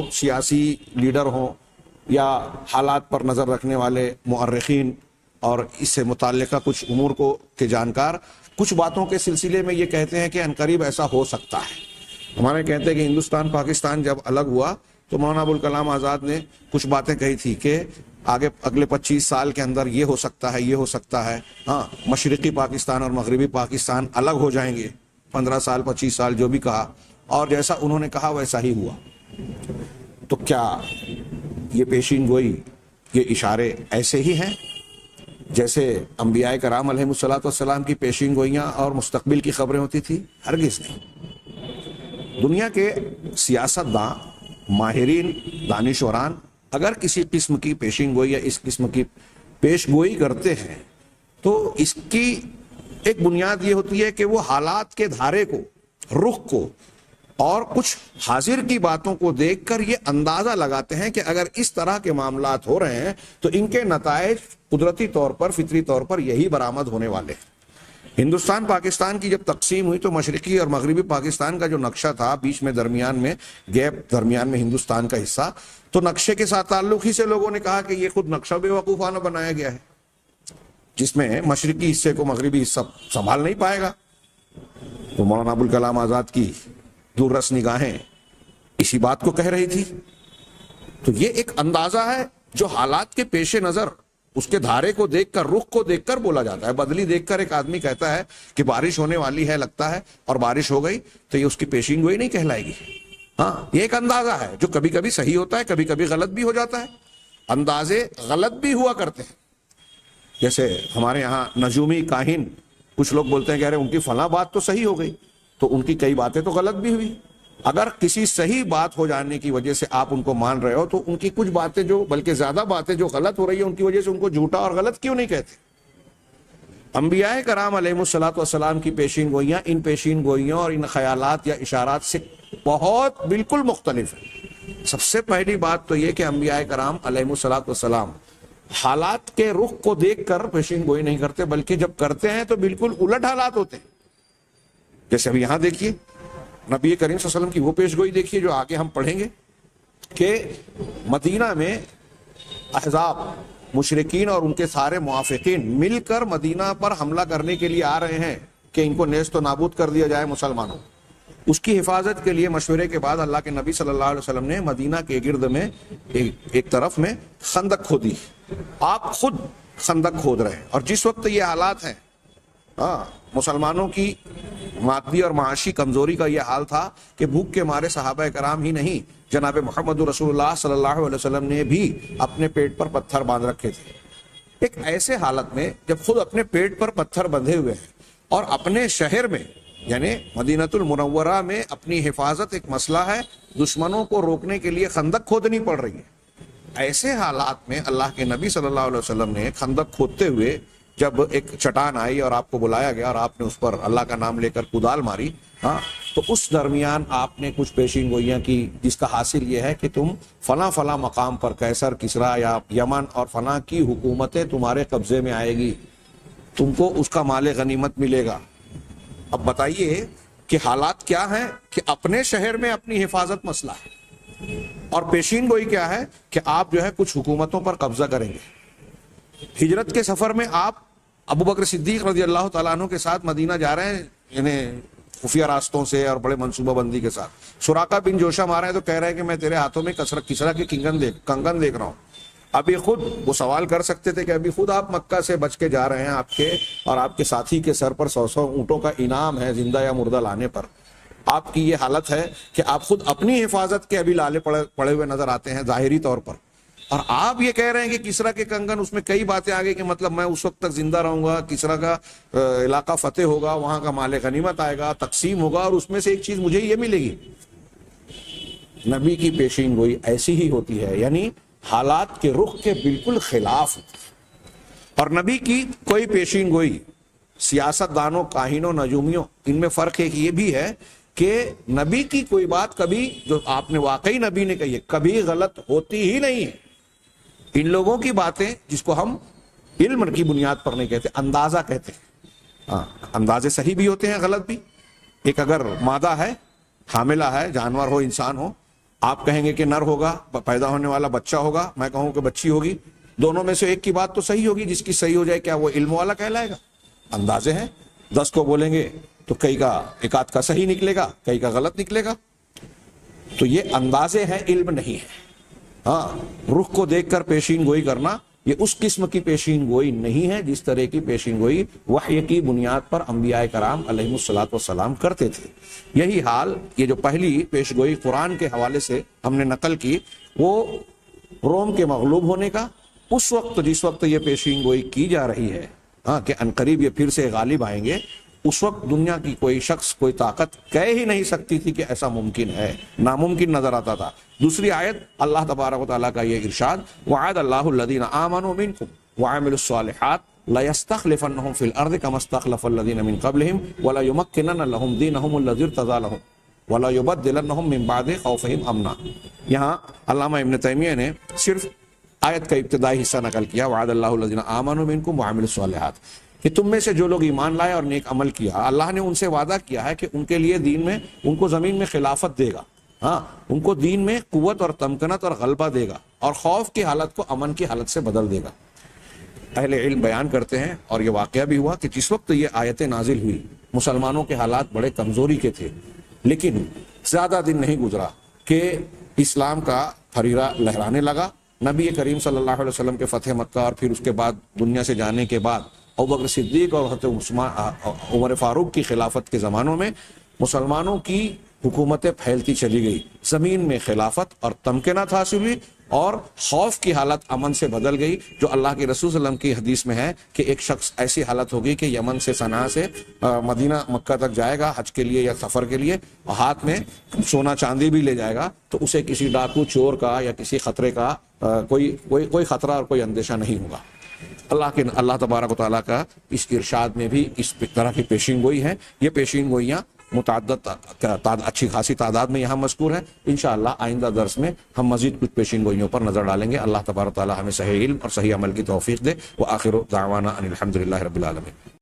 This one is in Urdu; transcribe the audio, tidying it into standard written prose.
جو سیاسی لیڈر ہوں یا حالات پر نظر رکھنے والے مؤرخین اور اس سے متعلقہ کچھ امور کو کے جانکار کچھ باتوں کے سلسلے میں یہ کہتے ہیں کہ عنقریب ایسا ہو سکتا ہے. ہمارے کہتے ہیں کہ ہندوستان پاکستان جب الگ ہوا تو مولانا ابوالکلام آزاد نے کچھ باتیں کہی تھی کہ آگے اگلے 25 سال کے اندر یہ ہو سکتا ہے، یہ ہو سکتا ہے. ہاں، مشرقی پاکستان اور مغربی پاکستان الگ ہو جائیں گے. 15 سال 25 سال جو بھی کہا، اور جیسا انہوں نے کہا ویسا ہی ہوا. تو کیا یہ پیشین گوئی، یہ اشارے ایسے ہی ہیں جیسے انبیاء کرام علیہ الصلوۃ والسلام کی پیشین گوئیاں اور مستقبل کی خبریں ہوتی تھی؟ ہرگز نہیں. دنیا کے سیاست داں، ماہرین، دانشوران اگر کسی قسم کی پیشین گوئی یا اس قسم کی پیش گوئی کرتے ہیں تو اس کی ایک بنیاد یہ ہوتی ہے کہ وہ حالات کے دھارے کو، رخ کو اور کچھ حاضر کی باتوں کو دیکھ کر یہ اندازہ لگاتے ہیں کہ اگر اس طرح کے معاملات ہو رہے ہیں تو ان کے نتائج قدرتی طور پر، فطری طور پر یہی برآمد ہونے والے ہیں. ہندوستان پاکستان کی جب تقسیم ہوئی تو مشرقی اور مغربی پاکستان کا جو نقشہ تھا، بیچ میں درمیان میں گیپ، درمیان میں ہندوستان کا حصہ، تو نقشے کے ساتھ تعلق ہی سے لوگوں نے کہا کہ یہ خود نقشہ بے وقوفانہ بنایا گیا ہے، جس میں مشرقی حصے کو مغربی حصہ سنبھال نہیں پائے گا. تو مولانا ابوالکلام آزاد کی دور رس نگاہیں اسی بات کو کہہ رہی تھی. تو یہ ایک اندازہ ہے جو حالات کے پیش نظر اس کے دھارے کو دیکھ کر، رخ کو دیکھ کر بولا جاتا ہے. بدلی دیکھ کر ایک آدمی کہتا ہے کہ بارش ہونے والی ہے لگتا ہے، اور بارش ہو گئی، تو یہ اس کی پیشین گوئی نہیں کہلائے گی. ہاں، یہ ایک اندازہ ہے جو کبھی کبھی صحیح ہوتا ہے، کبھی کبھی غلط بھی ہو جاتا ہے. اندازے غلط بھی ہوا کرتے ہیں. جیسے ہمارے یہاں نجومی کاہن، کچھ لوگ بولتے ہیں کہ ارے ان کی فلاں بات تو صحیح ہو گئی، تو ان کی کئی باتیں تو غلط بھی ہوئی. اگر کسی صحیح بات ہو جانے کی وجہ سے آپ ان کو مان رہے ہو تو ان کی کچھ باتیں جو، بلکہ زیادہ باتیں جو غلط ہو رہی ہیں، ان کی وجہ سے ان کو جھوٹا اور غلط کیوں نہیں کہتے؟ انبیاء کرام علیہ الصلوۃ والسلام کی پیشین گوئیاں ان پیشین گوئیوں اور ان خیالات یا اشارات سے بہت بالکل مختلف ہیں. سب سے پہلی بات تو یہ کہ انبیاء کرام علیہ الصلوۃ والسلام حالات کے رخ کو دیکھ کر پیشین گوئی نہیں کرتے، بلکہ جب کرتے ہیں تو بالکل الٹ حالات ہوتے ہیں. جیسے اب یہاں دیکھیے نبی کریم صلی اللہ علیہ وسلم کی وہ پیش گوئی دیکھیے جو آگے ہم پڑھیں گے کہ مدینہ میں احزاب، مشرکین اور ان کے سارے موافقین مل کر مدینہ پر حملہ کرنے کے لیے آ رہے ہیں کہ ان کو نیست و نابود کر دیا جائے مسلمانوں. اس کی حفاظت کے لیے مشورے کے بعد اللہ کے نبی صلی اللہ علیہ وسلم نے مدینہ کے گرد میں ایک طرف میں خندق کھودی. آپ خود خندق کھود رہے ہیں، اور جس وقت یہ حالات ہیں، مسلمانوں کی مادی اور معاشی کمزوری کا یہ حال تھا کہ بھوک کے مارے صحابہ کرام ہی نہیں، جناب محمد رسول اللہ صلی اللہ علیہ وسلم نے بھی اپنے پیٹ پر پتھر باندھ رکھے تھے. ایک ایسے حالت میں جب خود اپنے پیٹ پر پتھر بندھے ہوئے ہیں اور اپنے شہر میں یعنی مدینہ المنورہ میں اپنی حفاظت ایک مسئلہ ہے، دشمنوں کو روکنے کے لیے خندق کھودنی پڑ رہی ہے، ایسے حالات میں اللہ کے نبی صلی اللہ علیہ وسلم نے خندق کھودتے ہوئے جب ایک چٹان آئی اور آپ کو بلایا گیا اور آپ نے اس پر اللہ کا نام لے کر کدال ماری، تو اس درمیان آپ نے کچھ پیشین گوئیاں کی جس کا حاصل یہ ہے کہ تم فلاں فلاں مقام پر قیصر، کسریٰ یا یمن اور فلاں کی حکومتیں تمہارے قبضے میں آئے گی، تم کو اس کا مال غنیمت ملے گا. اب بتائیے کہ حالات کیا ہیں کہ اپنے شہر میں اپنی حفاظت مسئلہ ہے، اور پیشین گوئی کیا ہے کہ آپ جو ہے کچھ حکومتوں پر قبضہ کریں گے. ہجرت کے سفر میں آپ ابو بکر صدیق رضی اللہ تعالیٰ عنہ کے ساتھ مدینہ جا رہے ہیں، یعنی خفیہ راستوں سے اور بڑے منصوبہ بندی کے ساتھ. سراقہ بن جوشم آ رہے ہیں تو کہہ رہے ہیں کہ میں تیرے ہاتھوں میں کسریٰ کے کنگن دیکھ رہا ہوں. ابھی خود وہ سوال کر سکتے تھے کہ ابھی خود آپ مکہ سے بچ کے جا رہے ہیں، آپ کے اور آپ کے ساتھی کے سر پر 100 اونٹوں کا انعام ہے زندہ یا مردہ لانے پر. آپ کی یہ حالت ہے کہ آپ خود اپنی حفاظت کے ابھی لالے پڑے ہوئے نظر آتے ہیں ظاہری طور پر، اور آپ یہ کہہ رہے ہیں کہ کسریٰ کے کنگن، اس میں کئی باتیں آ گئی کہ مطلب میں اس وقت تک زندہ رہوں گا، کسریٰ کا علاقہ فتح ہوگا، وہاں کا مال غنیمت آئے گا، تقسیم ہوگا، اور اس میں سے ایک چیز مجھے یہ ملے گی. نبی کی پیشین گوئی ایسی ہی ہوتی ہے، یعنی حالات کے رخ کے بالکل خلاف. اور نبی کی کوئی پیشین گوئی سیاست دانوں، کاہنوں، نجومیوں، ان میں فرق ایک یہ بھی ہے کہ نبی کی کوئی بات کبھی جو آپ نے واقعی نبی نے کہی ہے کبھی غلط ہوتی ہی نہیں ہے. ان لوگوں کی باتیں جس کو ہم علم کی بنیاد پر نہیں کہتے، اندازہ کہتے ہیں. اندازے صحیح بھی ہوتے ہیں، غلط بھی. ایک اگر مادہ ہے، حاملہ ہے، جانور ہو انسان ہو، آپ کہیں گے کہ نر ہوگا، پیدا ہونے والا بچہ ہوگا، میں کہوں کہ بچی ہوگی، دونوں میں سے ایک کی بات تو صحیح ہوگی، جس کی صحیح ہو جائے کیا وہ علم والا کہلائے گا؟ اندازے ہیں، 10 کو بولیں گے تو کئی کا ایک آدھ کا صحیح نکلے گا، کئی کا غلط نکلے گا. تو یہ اندازے ہیں، علم نہیں ہے. ہاں، رخ کو دیکھ کر پیشین گوئی کرنا یہ اس قسم کی پیشین گوئی نہیں ہے جس طرح کی پیشین گوئی وحی کی بنیاد پر انبیاء کرام علیہم الصلوۃ والسلام کرتے تھے. یہی حال، یہ جو پہلی پیش گوئی قرآن کے حوالے سے ہم نے نقل کی، وہ روم کے مغلوب ہونے کا اس وقت جس وقت یہ پیشین گوئی کی جا رہی ہے کہ عنقریب یہ پھر سے غالب آئیں گے، اس وقت دنیا کی کوئی شخص، کوئی طاقت کہہ ہی نہیں سکتی تھی کہ ایسا ممکن ہے، ناممکن نظر آتا تھا. دوسری آیت اللہ تبارک و تعالیٰ کا یہ ارشاد، وعد اللہ الذین آمنوا منکم وعملوا الصالحات لَيَسْتَخْلِفَنَّهُمْ فِي الْأَرْضِ كَمَا اسْتَخْلَفَ الَّذِينَ مِنْ قَبْلِهِمْ وَلَيُمَكِّنَنَّ لَهُمْ دِينَهُمُ الَّذِي ارْتَضَىٰ لَهُمْ وَلَيُبَدِّلَنَّهُمْ مِنْ بَعْدِ خَوْفِهِمْ أَمْنًا. یہاں علامہ ابن تیمیہ نے صرف آیت کا ابتدائی حصہ نقل کیا، وعد اللہ الذین آمنوا منکم وعملوا الصالحات، کہ تم میں سے جو لوگ ایمان لائے اور نیک عمل کیا، اللہ نے ان سے وعدہ کیا ہے کہ ان کے لیے دین میں، ان کو زمین میں خلافت دے گا، ان کو دین میں قوت اور تمکنت اور غلبہ دے گا، اور خوف کی حالت کو امن کی حالت سے بدل دے گا. اہل علم بیان کرتے ہیں، اور یہ واقعہ بھی ہوا، کہ جس وقت یہ آیتیں نازل ہوئی مسلمانوں کے حالات بڑے کمزوری کے تھے، لیکن زیادہ دن نہیں گزرا کہ اسلام کا حریرہ لہرانے لگا. نبی کریم صلی اللہ علیہ وسلم کے فتح مکہ اور پھر اس کے بعد دنیا سے جانے کے بعد ابوبکر صدیق اور حضرت عمر فاروق کی خلافت کے زمانوں میں مسلمانوں کی حکومتیں پھیلتی چلی گئی، زمین میں خلافت اور تمکنت حاصل ہوئی، اور خوف کی حالت امن سے بدل گئی. جو اللہ کے رسول صلی اللہ علیہ وسلم کی حدیث میں ہے کہ ایک شخص ایسی حالت ہوگی کہ یمن سے صنعاء سے مدینہ مکہ تک جائے گا حج کے لیے یا سفر کے لیے، ہاتھ میں سونا چاندی بھی لے جائے گا، تو اسے کسی ڈاکو چور کا یا کسی خطرے کا کوئی خطرہ اور کوئی اندیشہ نہیں ہوگا. اللہ تبارک و تعالیٰ کا اس ارشاد میں بھی اس طرح کی پیشین گوئی ہے. یہ پیشین گوئیاں متعدد اچھی خاصی تعداد میں یہاں مذکور ہے. انشاءاللہ آئندہ درس میں ہم مزید کچھ پیشین گوئیوں پر نظر ڈالیں گے. اللہ تبارک و تعالیٰ ہمیں صحیح علم اور صحیح عمل کی توفیق دے. وآخر دعوانا ان الحمد للہ رب العالمین.